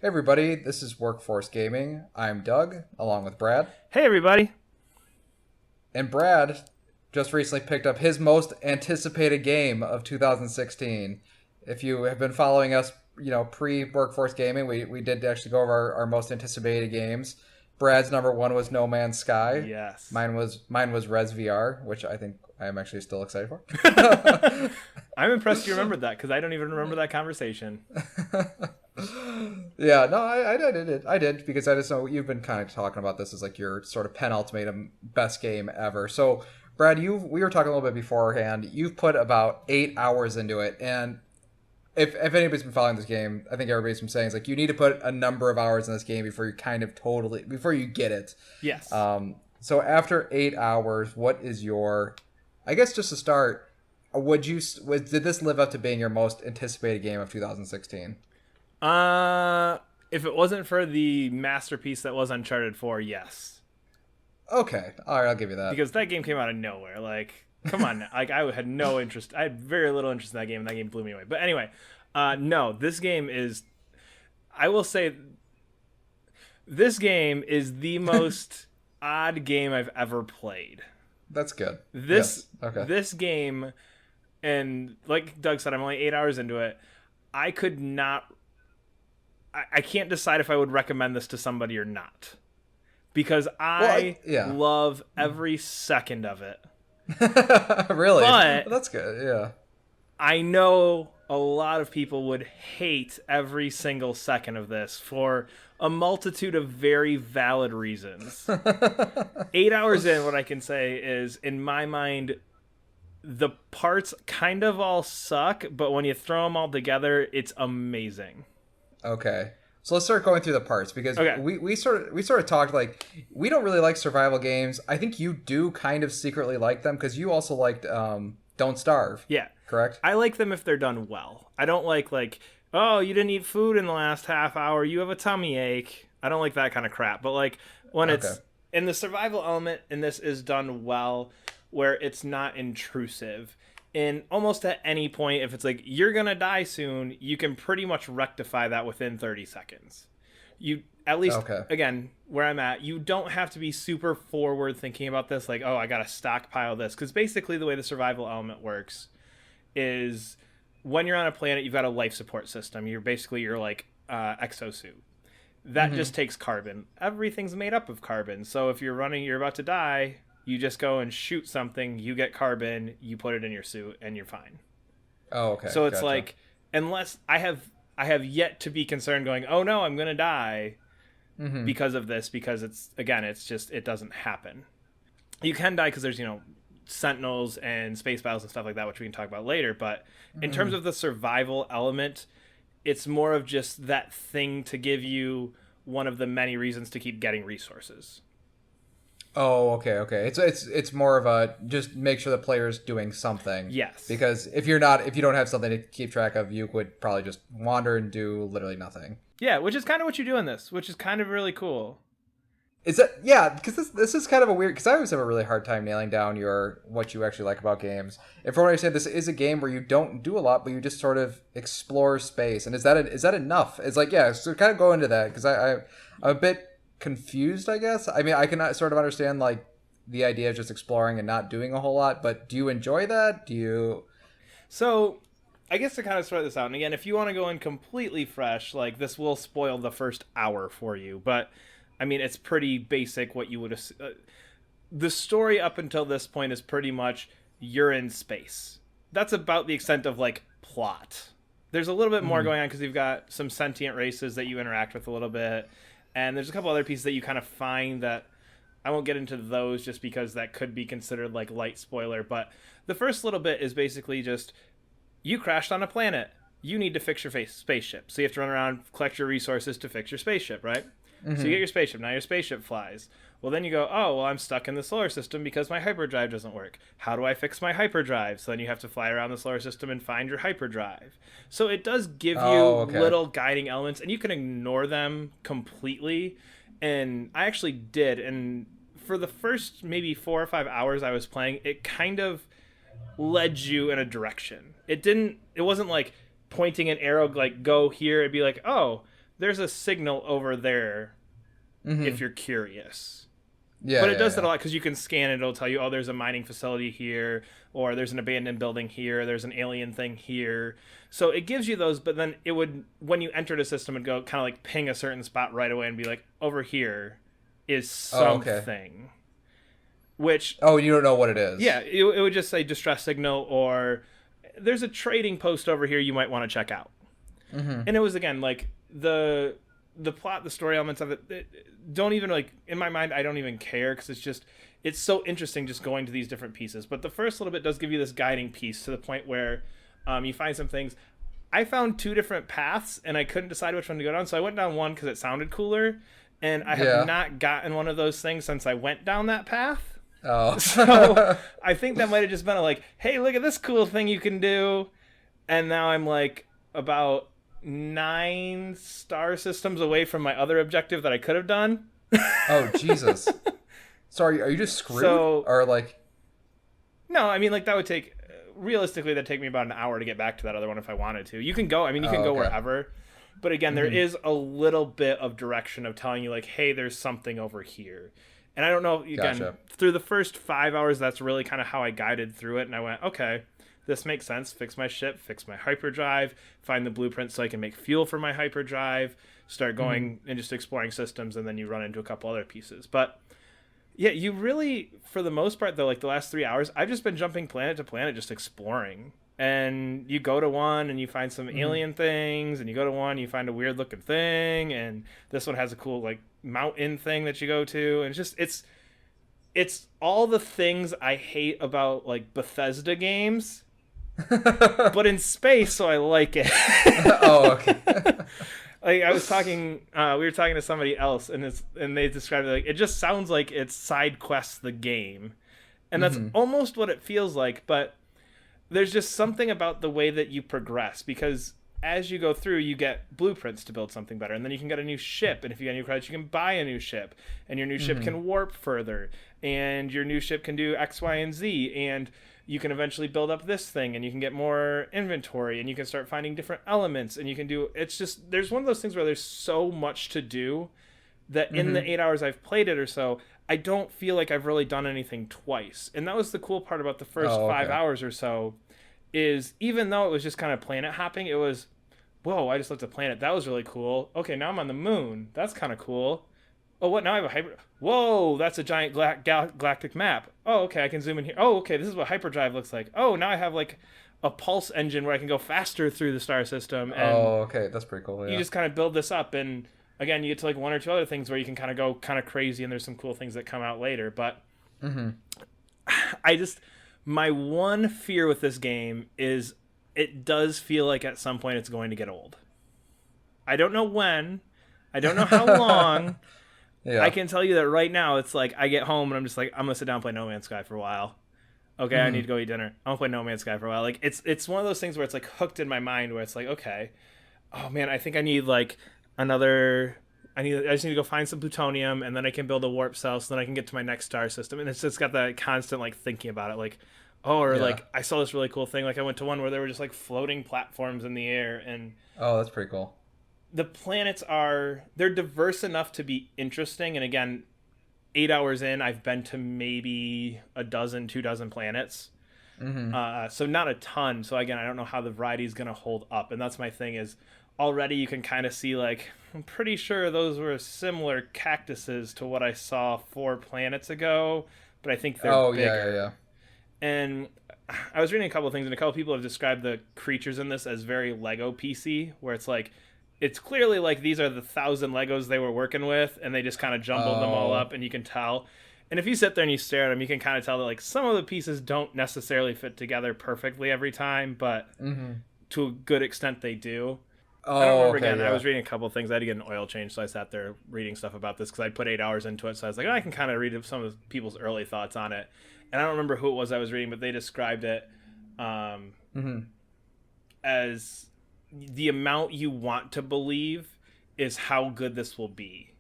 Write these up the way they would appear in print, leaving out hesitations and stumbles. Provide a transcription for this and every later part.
Hey everybody, this is Workforce Gaming. I'm Doug, along with Brad. Hey, everybody. And Brad just recently picked up his most anticipated game of 2016. If you have been following us, pre-Workforce Gaming, we did actually go over our most anticipated games. Brad's number one was No Man's Sky. Yes. Mine was Res VR, which I think I'm actually still excited for. I'm impressed you remembered that because I don't even remember that conversation. Yeah, no, I did because I just know you've been kind of talking about this as like your sort of penultimate best game ever. So, Brad, we were talking a little bit beforehand. You've put about 8 hours into it, and if anybody's been following this game, I think everybody's been saying is like you need to put a number of hours in this game before you before you get it. Yes. So after 8 hours, what is your? I guess just to start, did this live up to being your most anticipated game of 2016? If it wasn't for the masterpiece that was Uncharted 4, yes. Okay, all right, I'll give you that. Because that game came out of nowhere. Like, come on now. Like, I had no interest. I had very little interest in that game, and that game blew me away. But anyway, no, this game is... I will say, this game is the most odd game I've ever played. That's good. This game, and like Doug said, I'm only 8 hours into it. I could not... I can't decide if I would recommend this to somebody or not. Because I love every second of it. Really? But that's good, yeah. I know a lot of people would hate every single second of this for a multitude of very valid reasons. 8 hours in, what I can say is, in my mind, the parts kind of all suck, but when you throw them all together, it's amazing. Okay. So let's start going through the parts because we sort of talked like we don't really like survival games. I think you do kind of secretly like them because you also liked Don't Starve. Yeah. Correct? I like them if they're done well. I don't like, oh, you didn't eat food in the last half hour, you have a tummy ache. I don't like that kind of crap. But like when it's in the survival element and this is done well where it's not intrusive. And almost at any point, if it's like, you're going to die soon, you can pretty much rectify that within 30 seconds. You, at least, again, where I'm at, you don't have to be super forward thinking about this, like, oh, I got to stockpile this. Because basically the way the survival element works is when you're on a planet, you've got a life support system. You're basically your, exosuit. That just takes carbon. Everything's made up of carbon. So if you're about to die... You just go and shoot something, you get carbon, you put it in your suit, and you're fine. Oh, okay. So it's like, unless I have yet to be concerned going, oh no, I'm going to die because of this, because it doesn't happen. You can die because there's, sentinels and space battles and stuff like that, which we can talk about later. But in terms of the survival element, it's more of just that thing to give you one of the many reasons to keep getting resources. Oh, okay. It's more of a just make sure the player's doing something. Yes. Because if you don't have something to keep track of, you would probably just wander and do literally nothing. Yeah, which is kind of what you do in this, which is kind of really cool. Is that because this is kind of a weird because I always have a really hard time nailing down what you actually like about games. And from what I said, this is a game where you don't do a lot, but you just sort of explore space. And is that enough? It's like so kind of go into that because I'm a bit confused, I guess. I mean, I can sort of understand like the idea of just exploring and not doing a whole lot, but do you enjoy that? So I guess to kind of sort this out, and again, if you want to go in completely fresh, like this will spoil the first hour for you, but I mean, it's pretty basic what you would the story up until this point is pretty much you're in space. That's about the extent of like plot. There's a little bit more going on because you've got some sentient races that you interact with a little bit. And there's a couple other pieces that you kind of find that I won't get into those just because that could be considered like light spoiler. But the first little bit is basically just you crashed on a planet. You need to fix your spaceship. So you have to run around, collect your resources to fix your spaceship, right? So you get your spaceship. Now your spaceship flies. Well, then you go, oh, well, I'm stuck in the solar system because my hyperdrive doesn't work. How do I fix my hyperdrive? So then you have to fly around the solar system and find your hyperdrive. So it does give you little guiding elements, and you can ignore them completely. And I actually did. And for the first maybe 4 or 5 hours I was playing, it kind of led you in a direction. It wasn't like pointing an arrow, like, go here. It'd be like, oh, there's a signal over there if you're curious. Yeah, But it does that a lot because you can scan it. It'll tell you, oh, there's a mining facility here, or there's an abandoned building here, there's an alien thing here. So it gives you those, but then it would, when you entered a system, it'd go kind of like ping a certain spot right away and be like, over here is something. Which... Oh, you don't know what it is. Yeah, it would just say distress signal, or there's a trading post over here you might want to check out. And it was, again, like, the plot, the story elements of it don't even, like, in my mind, I don't even care, because it's so interesting just going to these different pieces. But the first little bit does give you this guiding piece to the point where you find some things. I found 2 different paths, and I couldn't decide which one to go down, so I went down one because it sounded cooler, and I have not gotten one of those things since I went down that path. Oh. So I think that might have just been like, hey, look at this cool thing you can do. And now I'm like about 9 star systems away from my other objective that I could have done. Oh, Jesus. Sorry, are you just screwed? Or like... No, I mean, like, that would take... Realistically, that'd take me about an hour to get back to that other one if I wanted to. You can go... I mean, you can go wherever. But again, there is a little bit of direction of telling you, like, hey, there's something over here. And I don't know, again, through the first 5 hours, that's really kind of how I guided through it. And I went, okay, this makes sense. Fix my ship, fix my hyperdrive, find the blueprint so I can make fuel for my hyperdrive, start going and just exploring systems, and then you run into a couple other pieces. But yeah, you really, for the most part, though, like the last 3 hours, I've just been jumping planet to planet, just exploring. And you go to one and you find some alien things, and you go to one, you find a weird looking thing, and this one has a cool, like, mountain thing that you go to, and it's just it's all the things I hate about, like, Bethesda games, but in space, so I like it. Oh, okay. Like, I was talking, we were talking to somebody else, and they described it like, it just sounds like it's side quests the game, and that's almost what it feels like. But there's just something about the way that you progress, because as you go through, you get blueprints to build something better, and then you can get a new ship, and if you get new credits, you can buy a new ship, and your new ship can warp further, and your new ship can do X, Y, and Z, and you can eventually build up this thing, and you can get more inventory, and you can start finding different elements, and you can do... It's just... There's one of those things where there's so much to do that in the 8 hours I've played it or so, I don't feel like I've really done anything twice. And that was the cool part about the first 5 hours or so, is even though it was just kind of planet hopping, it was, whoa, I just left a planet. That was really cool. Okay, now I'm on the moon. That's kind of cool. Oh, what? Now I have a hyper... Whoa, that's a giant galactic map. Oh, okay, I can zoom in here. Oh, okay, this is what hyperdrive looks like. Oh, now I have, like, a pulse engine where I can go faster through the star system. And okay, that's pretty cool, yeah. You just kind of build this up, and again, you get to, like, 1 or 2 other things where you can kind of go kind of crazy, and there's some cool things that come out later. But my one fear with this game is it does feel like at some point it's going to get old. I don't know when. I don't know how long. I can tell you that right now, it's like I get home and I'm just like, I'm going to sit down and play No Man's Sky for a while. Okay, I need to go eat dinner. I'm going to play No Man's Sky for a while. Like, it's one of those things where it's like hooked in my mind where it's like, okay, oh man, I think I need like another... I just need to go find some plutonium, and then I can build a warp cell, so then I can get to my next star system. And it's just got that constant like thinking about it, like, like I saw this really cool thing. Like I went to one where there were just like floating platforms in the air, and that's pretty cool. The planets they're diverse enough to be interesting. And again, 8 hours in, I've been to maybe 2 dozen planets. So not a ton. So again, I don't know how the variety is going to hold up. And that's my thing is already you can kind of see like, I'm pretty sure those were similar cactuses to what I saw 4 planets ago, but I think they're bigger. Yeah. And I was reading a couple of things, and a couple of people have described the creatures in this as very Lego PC, where it's like, it's clearly like these are the 1,000 Legos they were working with, and they just kind of jumbled them all up, and you can tell. And if you sit there and you stare at them, you can kind of tell that like some of the pieces don't necessarily fit together perfectly every time, but to a good extent they do. I don't remember I was reading a couple of things. I had to get an oil change, so I sat there reading stuff about this because I put 8 hours into it. So I was like, I can kind of read some of people's early thoughts on it. And I don't remember who it was I was reading, but they described it as the amount you want to believe is how good this will be.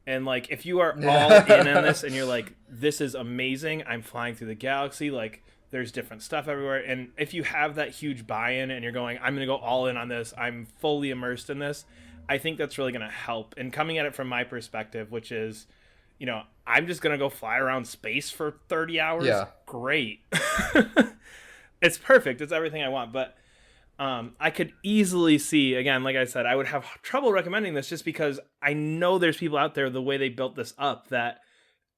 And like, if you are all in on this and you're like, this is amazing, I'm flying through the galaxy, like there's different stuff everywhere. And if you have that huge buy-in and you're going, I'm going to go all in on this, I'm fully immersed in this, I think that's really going to help. And coming at it from my perspective, which is, I'm just going to go fly around space for 30 hours. Yeah. Great. It's perfect. It's everything I want. But I could easily see, again, like I said, I would have trouble recommending this just because I know there's people out there, the way they built this up, that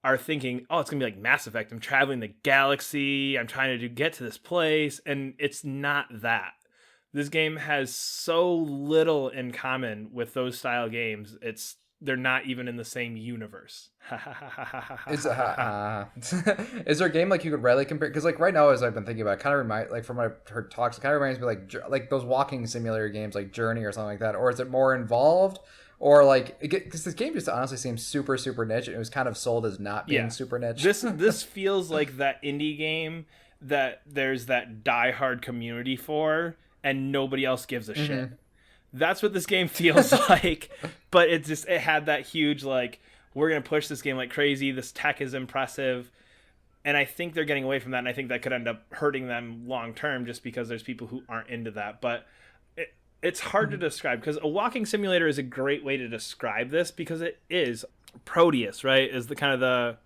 are thinking, oh, it's going to be like Mass Effect. I'm traveling the galaxy. I'm trying to get to this place. And it's not that. This game has so little in common with those style games. They're not even in the same universe. Is there a game like you could readily compare? Because like right now, as I've been thinking about, it kind of like from what I've heard talks, it kind of reminds me like those walking simulator games like Journey or something like that. Or is it more involved? Or like, because this game just honestly seems super super niche, and it was kind of sold as not being super niche. This feels like that indie game that there's that diehard community for, and nobody else gives a shit. That's what this game feels like. But it had that huge, like, we're going to push this game like crazy. This tech is impressive. And I think they're getting away from that. And I think that could end up hurting them long term just because there's people who aren't into that. But it's hard to describe, because a walking simulator is a great way to describe this, because it is. Proteus, right? Is the kind of the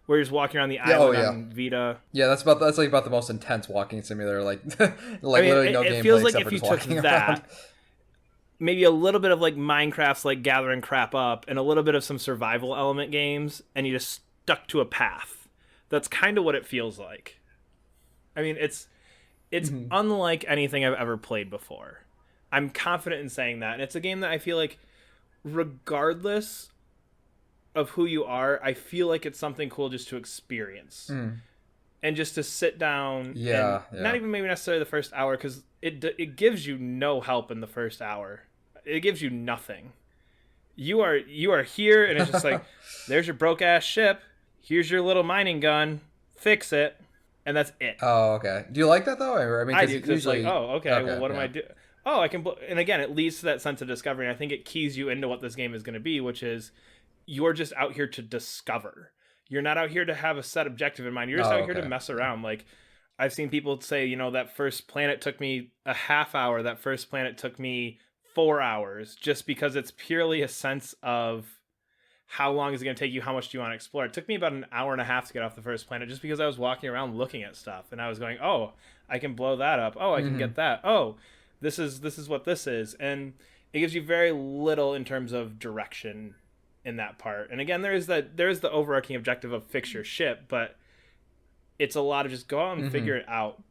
where you're just walking around the island on Vita. Yeah, that's about the most intense walking simulator. Like, literally no gameplay. It feels like if you took that, maybe a little bit of like Minecraft's like gathering crap up, and a little bit of some survival element games, and you just stuck to a path. That's kind of what it feels like. I mean, it's unlike anything I've ever played before. I'm confident in saying that, and it's a game that I feel like, regardless of who you are, I feel like it's something cool just to experience. And just to sit down, not even maybe necessarily the first hour, because it gives you no help in the first hour. It gives you nothing. You are here, and it's just like, there's your broke ass ship. Here's your little mining gun. Fix it, and that's it. Oh, okay. Do you like that though? I mean, I do, because usually... like, oh, okay. Well, what am I doing? Oh, I can. And again, it leads to that sense of discovery. And I think it keys you into what this game is going to be, which is you're just out here to discover. You're not out here to have a set objective in mind. You're just out here to mess around. Like, I've seen people say, that first planet took me a half hour. That first planet took me 4 hours, just because it's purely a sense of how long is it going to take you? How much do you want to explore? It took me about an hour and a half to get off the first planet, just because I was walking around looking at stuff, and I was going, oh, I can blow that up. Oh, I can get that. Oh, this is what this is. And it gives you very little in terms of direction in that part. And again, there is the overarching objective of fix your ship, but it's a lot of just go out and figure it out.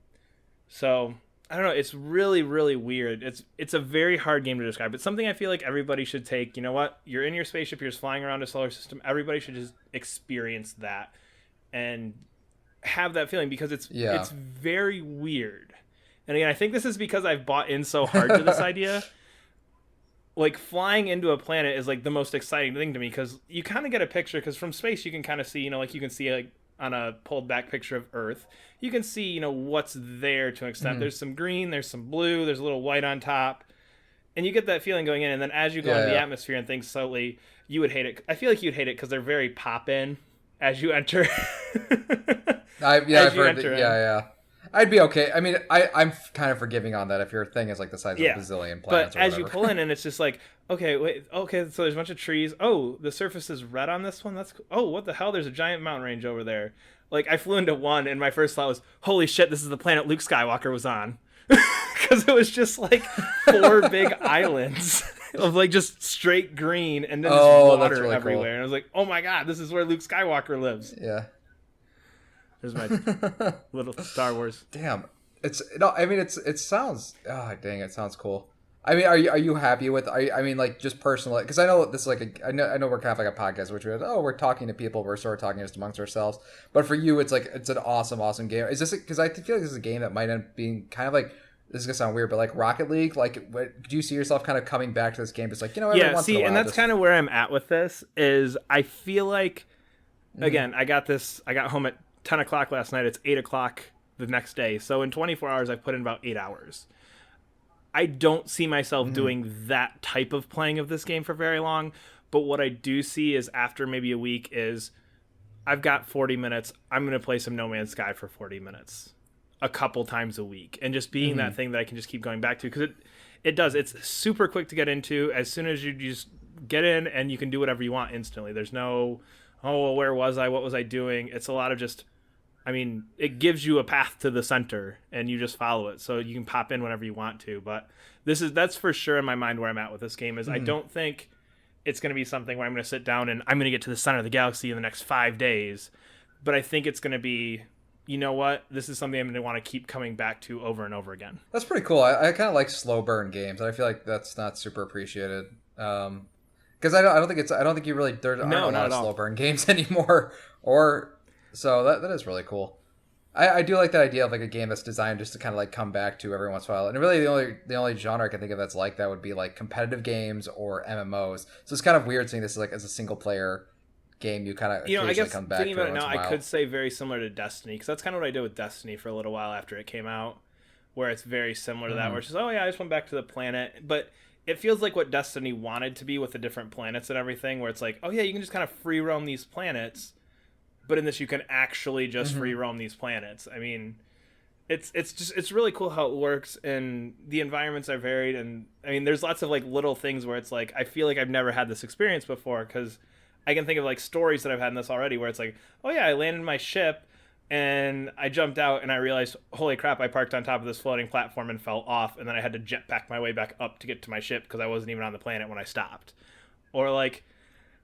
So I don't know. It's really, really weird. It's a very hard game to describe. It's something I feel like everybody should take. You know what? You're in your spaceship. You're just flying around a solar system. Everybody should just experience that and have that feeling, because it's very weird. And again, I think this is because I've bought in so hard to this idea. Like, flying into a planet is like the most exciting thing to me, because you kind of get a picture, because from space you can kind of see, like you can see like on a pulled back picture of Earth, you can see, what's there to an extent. There's some green, there's some blue, there's a little white on top, and you get that feeling going in. And then as you go into the atmosphere and things slowly, you would hate it. I feel like you'd hate it because they're very pop in as you enter. I've heard. I'd be okay. I mean, I'm kind of forgiving on that if your thing is like the size of a bazillion planets. But as you pull in, and it's just like, okay, so there's a bunch of trees. Oh, the surface is red on this one. That's cool. Oh, what the hell? There's a giant mountain range over there. Like, I flew into one, and my first thought was, holy shit, this is the planet Luke Skywalker was on. Because it was just like 4 big islands of like just straight green, and then water really everywhere. Cool. And I was like, oh my god, this is where Luke Skywalker lives. Yeah. There's my little Star Wars. Damn, it sounds. Oh dang, it sounds cool. I mean, are you happy with? I mean, like, just personally, because I know this is like I know we're kind of like a podcast, which we're talking to people, we're sort of talking just amongst ourselves. But for you, it's like it's an awesome game. Is this because I feel like this is a game that might end up being kind of like, this is gonna sound weird, but like Rocket League, like, do you see yourself kind of coming back to this game? Just like, every once in a while, and that's kind of where I'm at with this. Is I feel like, again, I got home at 10 o'clock last night. It's 8 o'clock the next day. So in 24 hours, I've put in about 8 hours. I don't see myself doing that type of playing of this game for very long. But what I do see is after maybe a week is I've got 40 minutes. I'm going to play some No Man's Sky for 40 minutes a couple times a week. And just being that thing that I can just keep going back to. Because It does. It's super quick to get into. As soon as you just get in, and you can do whatever you want instantly. There's no, oh, well, where was I? What was I doing? It's a lot of just, I mean, it gives you a path to the center, and you just follow it. So you can pop in whenever you want to. But that's for sure in my mind where I'm at with this game is I don't think it's going to be something where I'm going to sit down and I'm going to get to the center of the galaxy in the next 5 days. But I think it's going to be, you know what? This is something I'm going to want to keep coming back to over and over again. That's pretty cool. I kind of like slow burn games. I feel like that's not super appreciated. Because I don't think you really, there aren't a lot of slow burn games anymore. Or so that is really cool. I do like that idea of like a game that's designed just to kind of like come back to every once in a while. And really the only genre I can think of that's like that would be like competitive games or MMOs. So it's kind of weird seeing this like as a single player game. You kind of I guess come back thinking to about it now, I could say very similar to Destiny, because that's kind of what I did with Destiny for a little while after it came out, where it's very similar to that, where it's just, oh yeah, I just went back to the planet. But it feels like what Destiny wanted to be with the different planets and everything, where it's like, oh yeah, you can just kind of free roam these planets. But in this, you can actually just free roam these planets. I mean, it's really cool how it works, and the environments are varied. And I mean, there's lots of like little things where it's like, I feel like I've never had this experience before, because I can think of like stories that I've had in this already, where it's like, oh yeah, I landed my ship and I jumped out and I realized, holy crap, I parked on top of this floating platform and fell off, and then I had to jetpack my way back up to get to my ship because I wasn't even on the planet when I stopped. Or like,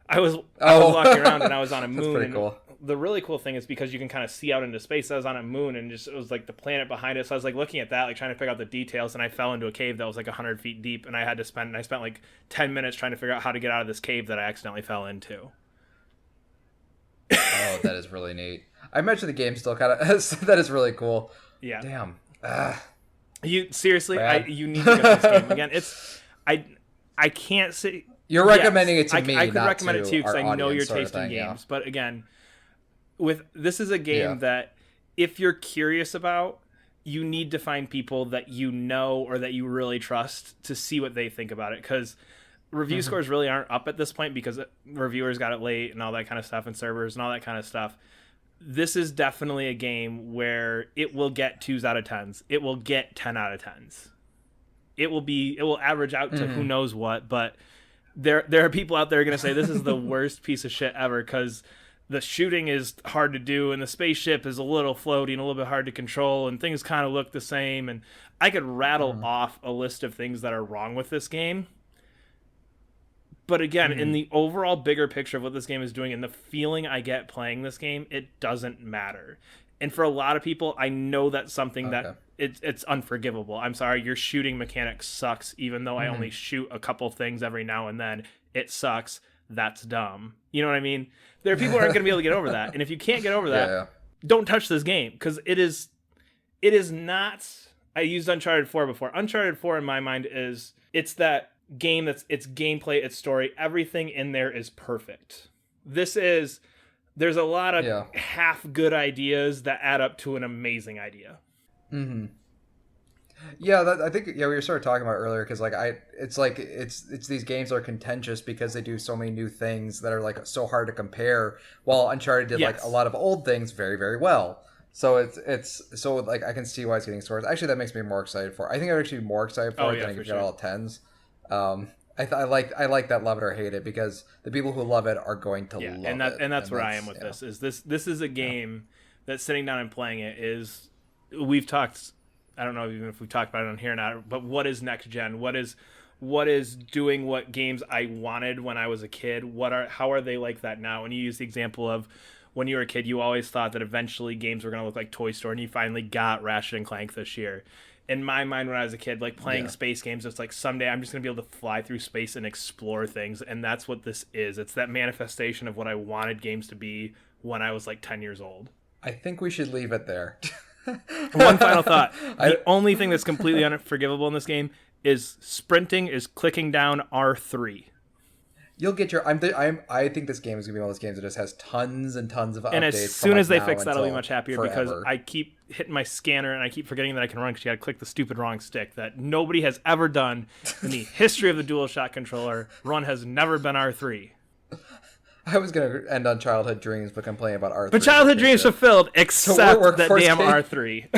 I was walking around and I was on a moon. That's pretty cool. The really cool thing is because you can kind of see out into space. I was on a moon and it was like the planet behind it. So I was like looking at that, like trying to pick out the details, and I fell into a cave that was like 100 feet deep, and I spent like 10 minutes trying to figure out how to get out of this cave that I accidentally fell into. Oh, that is really neat. I imagine the game still kind of that is really cool. Yeah. Damn. You seriously, you need to get this game again. I can't say. You're recommending it to me. I could not recommend to it to you because I know your taste taste in games. But again, this is a game that if you're curious about, you need to find people that you know or that you really trust to see what they think about it. Because review scores really aren't up at this point because reviewers got it late and all that kind of stuff, and servers and all that kind of stuff. This is definitely a game where it will get 2s out of 10s. It will get 10 out of 10s. It will average out to who knows what, but there are people out there going to say this is the worst piece of shit ever because the shooting is hard to do and the spaceship is a little floaty and a little bit hard to control and things kind of look the same. And I could rattle off a list of things that are wrong with this game. But again, in the overall bigger picture of what this game is doing and the feeling I get playing this game, it doesn't matter. And for a lot of people, I know that's something that it's unforgivable. I'm sorry, your shooting mechanic sucks, even though I only shoot a couple things every now and then. It sucks. That's dumb. You know what I mean? There are people who aren't going to be able to get over that. And if you can't get over that, don't touch this game. Because it is not... I used Uncharted 4 before. Uncharted 4, in my mind, it's that game that's its gameplay, its story. Everything in there is perfect. There's a lot of half good ideas that add up to an amazing idea. Yeah, I think we were sort of talking about earlier because it's these games are contentious because they do so many new things that are like so hard to compare. While Uncharted did like a lot of old things very, very well. So it's so like I can see why it's getting scores. Actually, that makes me more excited for it. I think I'd actually be more excited for it than I could get all 10s. I like that love it or hate it because the people who love it are going to love it. And that's where I am with this. This is a game that sitting down and playing it is. We've talked. I don't know even if we've talked about it on here or not. But what is next gen? What is doing what games I wanted when I was a kid? How are they like that now? And you use the example of when you were a kid, you always thought that eventually games were going to look like Toy Story, and you finally got Ratchet and Clank this year. In my mind, when I was a kid, like playing space games, it's like someday I'm just going to be able to fly through space and explore things. And that's what this is. It's that manifestation of what I wanted games to be when I was like 10 years old. I think we should leave it there. One final thought. The only thing that's completely unforgivable in this game is sprinting is clicking down R3. You'll get your. I think this game is gonna be one of those games that just has tons and tons of updates. And as soon as they fix that, I'll be much happier because I keep hitting my scanner and I keep forgetting that I can run because you got to click the stupid wrong stick that nobody has ever done in the history of the DualShock controller. Run has never been R3. I was gonna end on childhood dreams, but complaining about R3. But childhood dreams fulfilled, except that damn R3.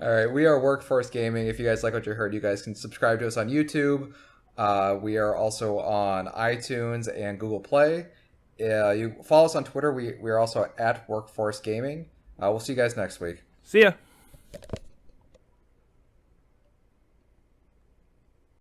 All right, we are Workforce Gaming. If you guys like what you heard, you guys can subscribe to us on YouTube. We are also on iTunes and Google Play. You follow us on Twitter. We are also at Workforce Gaming. We'll see you guys next week. See ya.